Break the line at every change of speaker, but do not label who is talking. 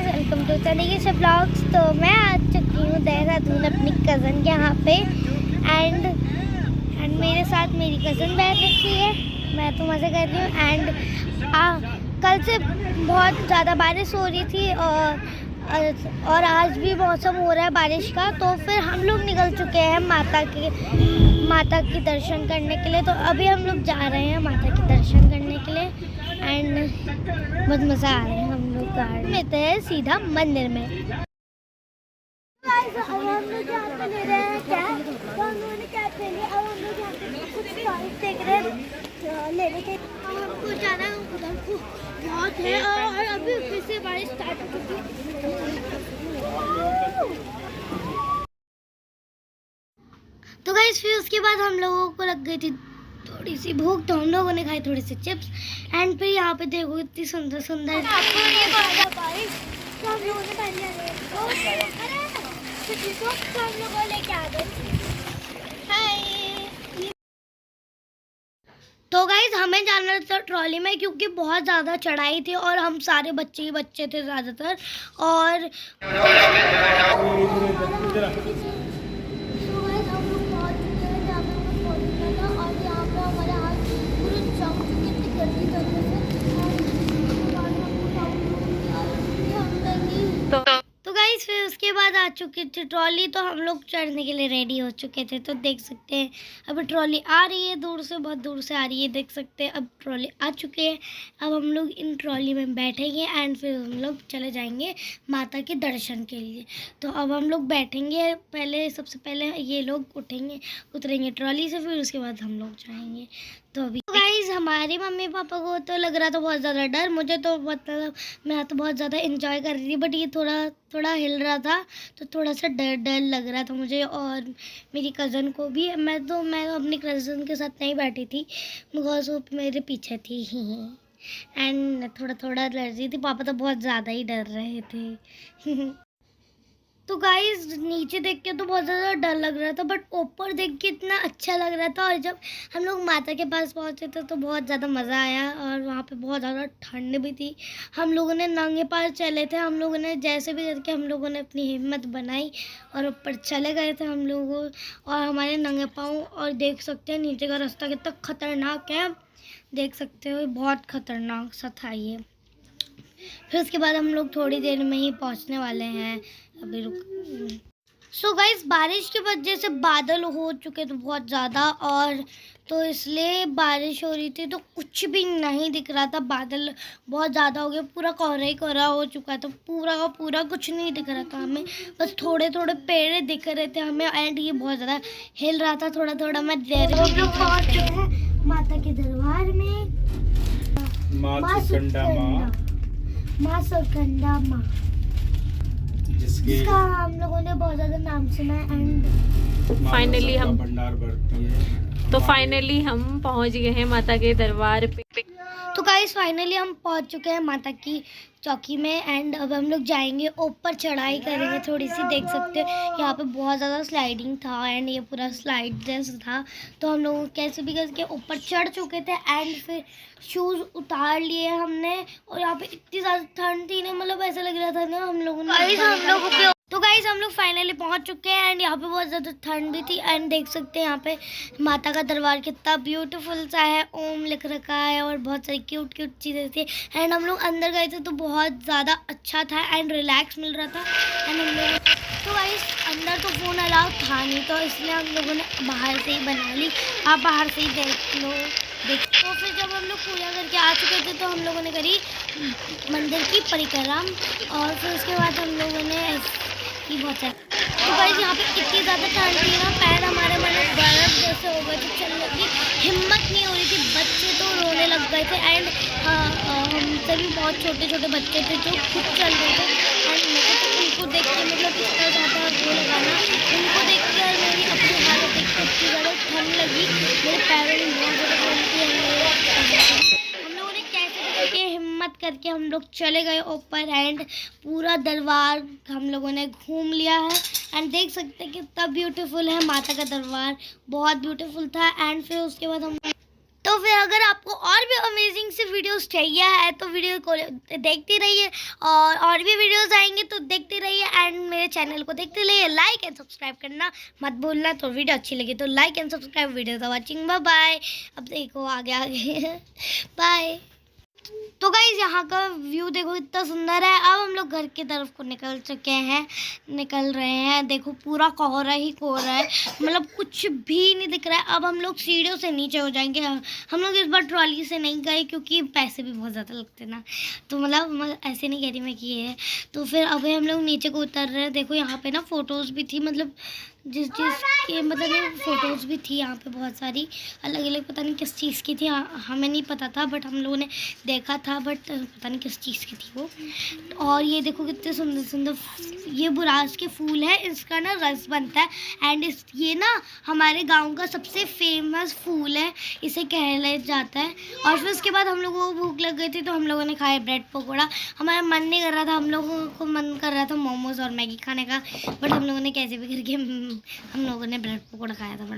Welcome to तनिकेश blogs. तो मैं आ चुकी हूँ देहरादून अपनी कज़न के यहाँ पे एंड मेरे साथ मेरी कज़न बैठ रखी है। मैं तो मज़े कर रही हूँ एंड कल से बहुत ज़्यादा बारिश हो रही थी और आज भी मौसम हो रहा है बारिश का। तो फिर हम लोग निकल चुके हैं माता की दर्शन करने के लिए। तो अभी हम लोग जा रहे हैं माता की दर्शन करने के लिए एंड बहुत मज़ा आ रहा है। हम लोग गाड़ी में थे सीधा मंदिर में। अब हम लोग यहाँ पे ले रहे हैं क्या, तो हम लोगों ने कैब ले लिया। अब हम लोग यहाँ पे कुछ टॉयज देख रहे हैं लेने के। हमको जाना है उधर को बहुत है और अभी फिर से बारिश स्टार्ट हो चुकी है। तो गाइस फिर उसके बाद हम लोगों को लग गई थी थोड़ी सी भूख, तो हम लोगों ने खाई थोड़ी सी चिप्स एंड फिर यहाँ पे देखो इतनी सुंदर सुंदर बारिश। तो हम लोगों ने पहन लिया तो हम लोगों लेके आ गए। तो गाइस हमें जाना था ट्रॉली में क्योंकि बहुत ज़्यादा चढ़ाई थी और हम सारे बच्चे ही बच्चे थे ज़्यादातर। और तो गाइस फिर उसके बाद आ चुकी थी ट्रॉली। तो हम लोग चढ़ने के लिए रेडी हो चुके थे। तो देख सकते हैं अब ट्रॉली आ रही है, दूर से बहुत दूर से आ रही है। देख सकते हैं अब ट्रॉली आ चुके हैं। अब हम लोग इन ट्रॉली में बैठेंगे एंड फिर हम लोग चले जाएंगे माता के दर्शन के लिए। तो अब हम लोग बैठेंगे, पहले सबसे पहले ये लोग उतरेंगे ट्रॉली से, फिर उसके बाद हम लोग जाएंगे। तो अभी गाइस हमारे मम्मी पापा को तो लग रहा था बहुत ज़्यादा डर। मुझे तो मतलब मैं तो बहुत ज़्यादा एंजॉय कर रही थी, बट ये थोड़ा हिल रहा था तो थोड़ा सा डर लग रहा था मुझे और मेरी कज़न को भी। मैं अपनी कज़न के साथ नहीं बैठी थी बिकॉज वो मेरे पीछे थी एंड थोड़ा डर रही थी। पापा तो बहुत ज़्यादा ही डर रहे थे। तो गाइस नीचे देख के तो बहुत ज़्यादा डर लग रहा था, बट ऊपर देख के इतना अच्छा लग रहा था। और जब हम लोग माता के पास पहुँचे थे तो बहुत ज़्यादा मज़ा आया और वहाँ पे बहुत ज़्यादा ठंड भी थी। हम लोगों ने नंगे पैर चले थे। हम लोगों ने जैसे भी करके हम लोगों ने अपनी हिम्मत बनाई और ऊपर चले गए थे हम लोगों। और हमारे नंगे पाँव, और देख सकते हैं नीचे का रास्ता कितना खतरनाक है, देख सकते हो बहुत खतरनाक सा था ये। फिर उसके बाद हम लोग थोड़ी देर में ही पहुंचने वाले हैं। अभी रुक। सो गाइस बारिश की वजह से बादल हो चुके थे बहुत ज़्यादा, और तो इसलिए बारिश हो रही थी तो कुछ भी नहीं दिख रहा था। बादल बहुत ज़्यादा हो गए, पूरा कोहरा ही कोहरा हो चुका था, पूरा का पूरा कुछ नहीं दिख रहा था हमें। बस थोड़े थोड़े पेड़ दिख रहे थे हमें एंड ये बहुत ज़्यादा हिल रहा था थोड़ा। मैं पहुँच चुके हैं माता के दरबार में। माँ सुकंदा माँ, जिसका हम लोगों ने बहुत ज़्यादा नाम सुना है एंड
फाइनली हम
भंडार भरती है।
तो फाइनली हम पहुंच गए हैं माता के दरबार पे।
तो गाइस फाइनली हम पहुंच चुके हैं माता की चौकी में एंड अब हम लोग जाएंगे ऊपर, चढ़ाई करेंगे थोड़ी सी। देख सकते हैं यहाँ पे बहुत ज़्यादा स्लाइडिंग था एंड ये पूरा स्लाइड जैसा था। तो हम लोग कैसे भी करके ऊपर चढ़ चुके थे एंड फिर शूज़ उतार लिए हमने। और यहाँ पे इतनी ज़्यादा ठंड थी ना, मतलब ऐसा लग रहा था ना हम लोगों ने। तो गाइस हम लोग फाइनली पहुंच चुके हैं एंड यहाँ पे बहुत ज़्यादा ठंड भी थी एंड देख सकते हैं यहाँ पे माता का दरबार कितना ब्यूटीफुल सा है, ओम लिख रखा है और बहुत सारी क्यूट चीज़ें थी। एंड हम लोग अंदर गए थे तो बहुत ज़्यादा अच्छा था एंड रिलैक्स मिल रहा था। एंड हम लोग तो गाइस अंदर तो फ़ोन अलाउ था नहीं, तो इसलिए हम लोगों ने बाहर से ही बना ली। आप बाहर से ही देख लो। तो फिर जब हम लोग पूजा करके आ चुके थे तो हम लोगों ने करी मंदिर की परिक्रमा और फिर उसके बाद हम लोगों ने बहुत है। तो गाइस यहाँ पे इतनी ज़्यादा ठंड थी ना, पैर हमारे मतलब बर्फ जैसे हो गए थे, चलने की हिम्मत नहीं हो रही थी। बच्चे तो रोने लग गए थे एंड हम सभी बहुत छोटे बच्चे थे जो खुद चल रहे थे एंड मुझे तो उनको देख के मतलब इतना ज़्यादा वो लगा ना, उनको देख के और मेरी अपनी हालत देख के इतनी ज़्यादा ठंड लगी, मेरे पैरों में बहुत ज़्यादा ठंड थी। हम लोगों ने कैसे करके हिम्मत करके हम लोग चले गए ऊपर एंड पूरा दरबार हम लोगों ने घूम लिया है एंड देख सकते हैं कितना ब्यूटीफुल है माता का दरबार, बहुत ब्यूटीफुल था। एंड फिर उसके बाद हम तो फिर अगर आपको और भी अमेजिंग से वीडियोस चाहिए है तो वीडियो को देखते रहिए, और भी वीडियोस आएंगे तो देखते रहिए, एंड मेरे चैनल को देखते रहिए। लाइक एंड सब्सक्राइब करना मत भूलना। तो वीडियो अच्छी लगी तो like and subscribe. Video for watching, bye bye. अब देखो आगे बाय। तो गाइस यहाँ का व्यू देखो कितना सुंदर है। अब हम लोग घर की तरफ को निकल रहे हैं। देखो पूरा कोहरा ही कोहरा है, मतलब कुछ भी नहीं दिख रहा है। अब हम लोग सीढ़ियों से नीचे हो जाएंगे। हम लोग इस बार ट्रॉली से नहीं गए क्योंकि पैसे भी बहुत ज़्यादा लगते ना, तो मतलब ऐसे नहीं कह रही मैं कि ये है। तो फिर अभी हम लोग नीचे को उतर रहे हैं। देखो यहाँ पे ना फ़ोटोज़ भी थी, मतलब जिस के मतलब फ़ोटोज़ भी थी यहाँ पे बहुत सारी अलग अलग, पता नहीं किस चीज़ की थी, हमें नहीं पता था, बट हम लोगों ने देखा था, बट पता नहीं किस चीज़ की थी वो। और ये देखो कितने सुंदर सुंदर ये बुरास के फूल है, इसका ना रस बनता है, एंड ये ना हमारे गांव का सबसे फेमस फूल है, इसे कहला जाता है। और फिर उसके बाद हम लोगों को भूख लग गई थी तो हम लोगों ने खाया ब्रेड पकौड़ा। हमारा मन नहीं कर रहा था, हम लोगों को मन कर रहा था मोमोज और मैगी खाने का, बट हम लोगों ने कैसे भी करके हम लोगों ने ब्रेड पकौड़ा खाया था। बड़ा